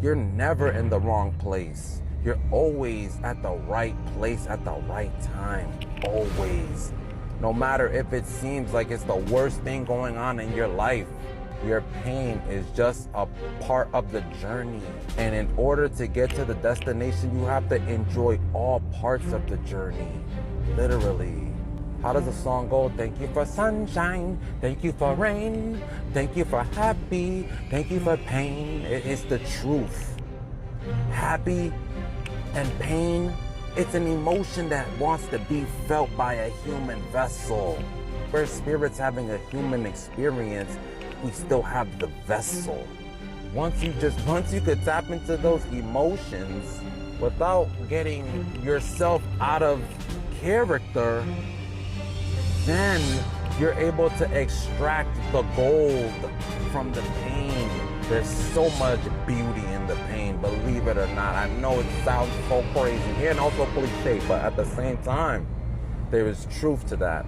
You're never in the wrong place. You're always at the right place at the right time. Always. No matter if it seems like it's the worst thing going on in your life, your pain is just a part of the journey. And in order to get to the destination, you have to enjoy all parts of the journey. Literally. How does the song go? Thank you for sunshine. Thank you for rain. Thank you for happy. Thank you for pain. It's the truth. Happy and pain, it's an emotion that wants to be felt by a human vessel. We're spirits having a human experience. We still have the vessel. Once you could tap into those emotions without getting yourself out of character, then you're able to extract the gold from the pain. There's so much beauty in the pain, believe it or not. I know it sounds so crazy and also cliche, but at the same time, there is truth to that.